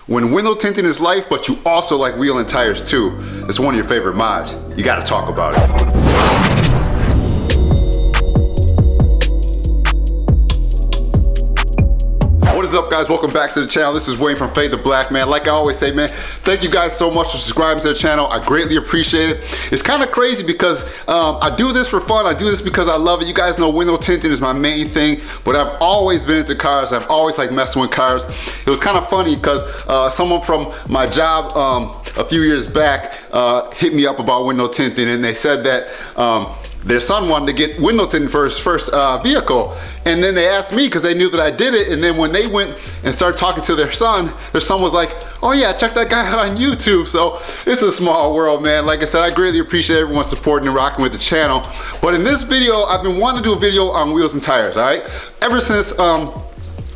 When window tinting is life, but you also like wheel and tires too, it's one of your favorite mods. You gotta talk about it. What is up, guys? Welcome back to the channel. This is Wayne from Fade to Black, man. Like I always say, man, thank you guys so much for subscribing to the channel. I greatly appreciate it. It's kind of crazy because I do this for fun. I do this because I love it. You guys know window tinting is my main thing, but I've always been into cars. I've always liked messing with cars. It was kind of funny because someone from my job a few years back hit me up about window tinting, and they said that their son wanted to get window tinting for his first vehicle. And then they asked me because they knew that I did it. And then when they went and started talking to their son was like, oh yeah, check that guy out on YouTube. So it's a small world, man. Like I said, I greatly appreciate everyone supporting and rocking with the channel. But in this video, I've been wanting to do a video on wheels and tires, all right? Ever since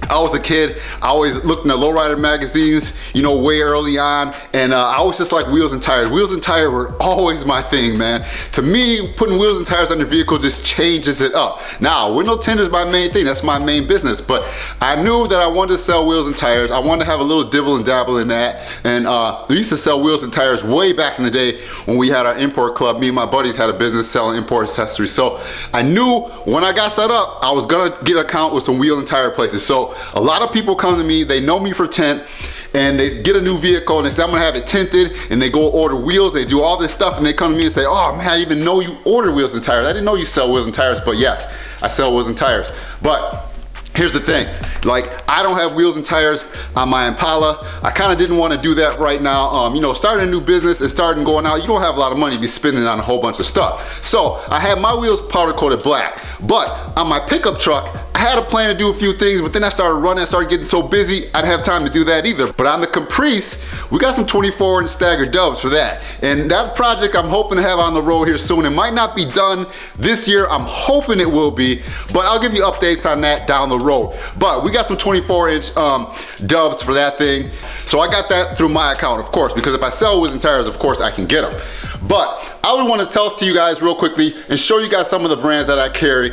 I was a kid, I always looked in the lowrider magazines, you know, way early on, and I always just like wheels and tires. Wheels and tires were always my thing, man. To me, putting wheels and tires on your vehicle just changes it up. Now, window tint is my main thing. That's my main business, but I knew that I wanted to sell wheels and tires. I wanted to have a little dibble and dabble in that, and we used to sell wheels and tires way back in the day when we had our import club. Me and my buddies had a business selling import accessories, so I knew when I got set up, I was gonna get an account with some wheel and tire places. So a lot of people come to me, they know me for tint, and they get a new vehicle and they say, I'm gonna have it tinted, and they go order wheels, they do all this stuff, and they come to me and say, oh man, I didn't even know you order wheels and tires. I didn't know you sell wheels and tires, but yes, I sell wheels and tires. But here's the thing, like, I don't have wheels and tires on my Impala. I kind of didn't want to do that right now. You know, starting a new business and starting going out, you don't have a lot of money to be spending on a whole bunch of stuff. So I had my wheels powder coated black, but on my pickup truck, I had a plan to do a few things, but then I started running, I started getting so busy, I didn't have time to do that either. But on the Caprice, we got some 24-inch staggered dubs for that. And that project I'm hoping to have on the road here soon. It might not be done this year, I'm hoping it will be, but I'll give you updates on that down the road. But we got some 24-inch dubs for that thing. So I got that through my account, of course, because if I sell wheels and tires, of course I can get them. But I would want to tell to you guys real quickly and show you guys some of the brands that I carry.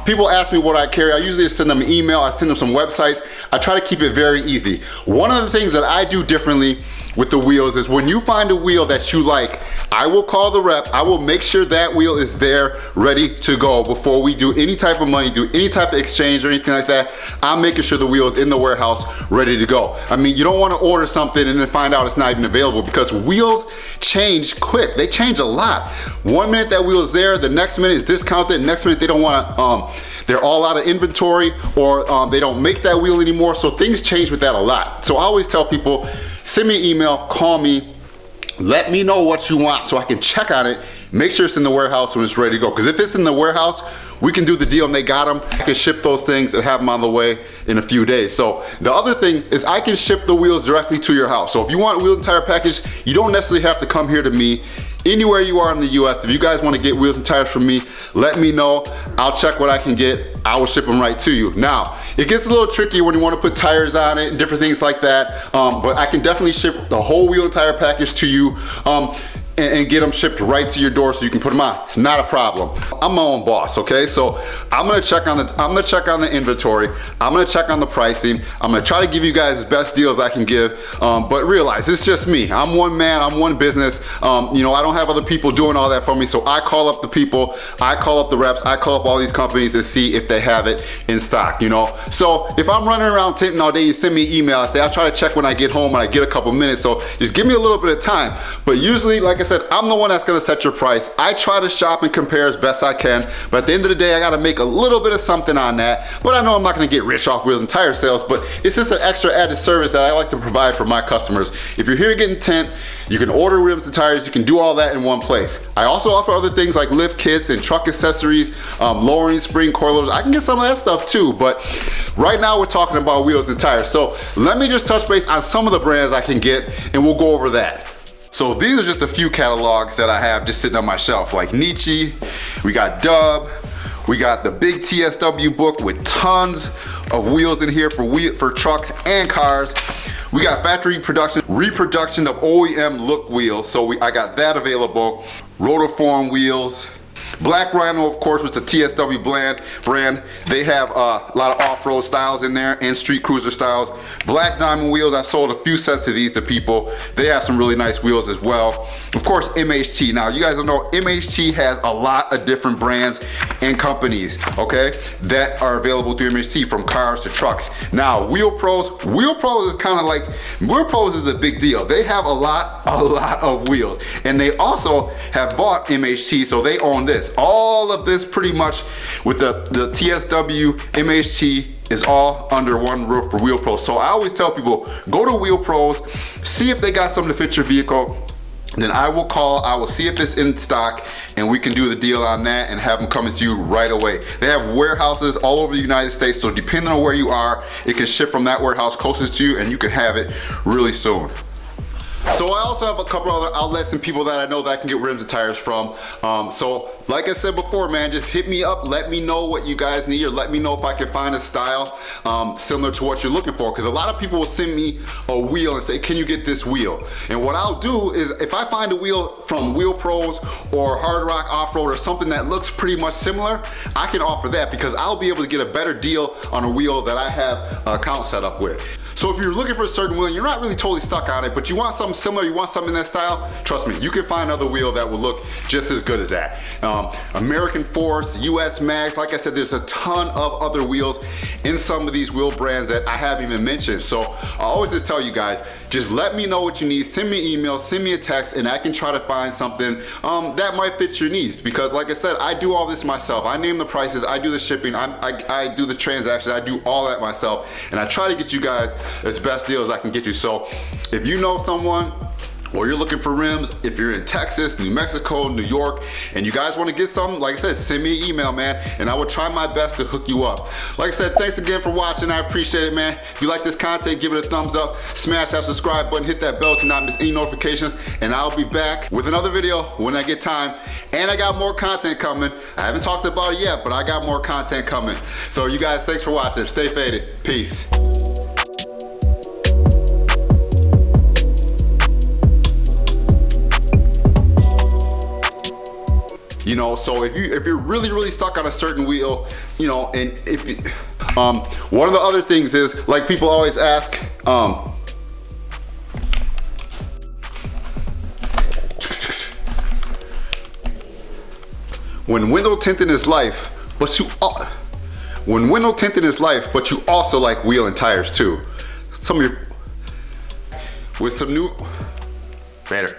People ask me what I carry. I usually send them an email, I send them some websites. I try to keep it very easy. One of the things that I do differently with the wheels is when you find a wheel that you like, I will call the rep, I will make sure that wheel is there ready to go before we do any type of money, do any type of exchange or anything like that. I'm making sure the wheel is in the warehouse ready to go. I mean, you don't want to order something and then find out it's not even available, because wheels change quick. They change a lot. 1 minute that wheel is there, the next minute it's discounted, next minute they don't want to, they're all out of inventory, or they don't make that wheel anymore. So things change with that a lot. So I always tell people, send me an email, call me, let me know what you want so I can check on it, make sure it's in the warehouse when it's ready to go. Because if it's in the warehouse, we can do the deal and they got them. I can ship those things and have them on the way in a few days. So the other thing is I can ship the wheels directly to your house. So if you want a wheel and tire package, you don't necessarily have to come here to me. Anywhere you are in the US, if you guys want to get wheels and tires from me, let me know. I'll check what I can get. I will ship them right to you. Now, it gets a little tricky when you want to put tires on it and different things like that, but I can definitely ship the whole wheel and tire package to you. And get them shipped right to your door so you can put them on. It's not a problem. I'm my own boss, okay? So I'm gonna check on the inventory. I'm gonna check on the pricing. I'm gonna try to give you guys the best deals I can give, but realize it's just me. I'm one man, I'm one business. You know, I don't have other people doing all that for me, so I call up the people, I call up the reps, I call up all these companies and see if they have it in stock, you know? So if I'm running around tinting all day, you send me an email, I say I'll try to check when I get home and I get a couple minutes, so just give me a little bit of time. But usually, like I said, I'm the one that's gonna set your price. I try to shop and compare as best I can, but at the end of the day, I gotta make a little bit of something on that. But I know I'm not gonna get rich off wheels and tire sales, but it's just an extra added service that I like to provide for my customers. If you're here getting tint, you can order rims and tires, you can do all that in one place. I also offer other things like lift kits and truck accessories, lowering spring coilovers. I can get some of that stuff too, but right now we're talking about wheels and tires. So let me just touch base on some of the brands I can get and we'll go over that. So these are just a few catalogs that I have just sitting on my shelf, like Niche, we got Dub, we got the big TSW book with tons of wheels in here for trucks and cars. We got factory production, reproduction of OEM look wheels, so I got that available. Rotiform wheels, Black Rhino, of course, was the TSW brand. They have a lot of off-road styles in there and street cruiser styles. Black Diamond wheels, I sold a few sets of these to people. They have some really nice wheels as well. Of course, MHT. Now, you guys don't know, MHT has a lot of different brands and companies, okay, that are available through MHT, from cars to trucks. Now, Wheel Pros is kind of like, Wheel Pros is a big deal. They have a lot of wheels, and they also have bought MHT, so they own this. All of this pretty much with the TSW, MHT is all under one roof for Wheel Pros. So I always tell people, go to Wheel Pros, see if they got something to fit your vehicle. Then I will call, I will see if it's in stock, and we can do the deal on that and have them coming to you right away. They have warehouses all over the United States, so depending on where you are, it can ship from that warehouse closest to you, and you can have it really soon. So I also have a couple other outlets and people that I know that I can get rims and tires from. So like I said before, man, just hit me up, let me know what you guys need, or let me know if I can find a style similar to what you're looking for. Because a lot of people will send me a wheel and say, can you get this wheel? And what I'll do is, if I find a wheel from Wheel Pros or Hard Rock Off-Road or something that looks pretty much similar, I can offer that, because I'll be able to get a better deal on a wheel that I have an account set up with. So if you're looking for a certain wheel and you're not really totally stuck on it, but you want something similar, you want something in that style, trust me, you can find another wheel that will look just as good as that. American Force, US Max, like I said, there's a ton of other wheels in some of these wheel brands that I haven't even mentioned. So I always just tell you guys, just let me know what you need, send me an email, send me a text, and I can try to find something that might fit your needs. Because like I said, I do all this myself. I name the prices, I do the shipping, I do the transactions, I do all that myself, and I try to get you guys as best deals I can get you. So if you know someone, or you're looking for rims, if you're in Texas, New Mexico, New York, and you guys want to get something, like I said, send me an email, man, and I will try my best to hook you up. Like I said, thanks again for watching. I appreciate it, man. If you like this content, give it a thumbs up, smash that subscribe button, hit that bell to not miss any notifications, and I'll be back with another video when I get time. And I got more content coming. I haven't talked about it yet, but I got more content coming. So you guys, thanks for watching. Stay faded. Peace. You know, so if you're really stuck on a certain wheel, you know, and if it, one of the other things is, like, people always ask, when window tinting is life, but you also like wheel and tires too. Some of your, with some new, better.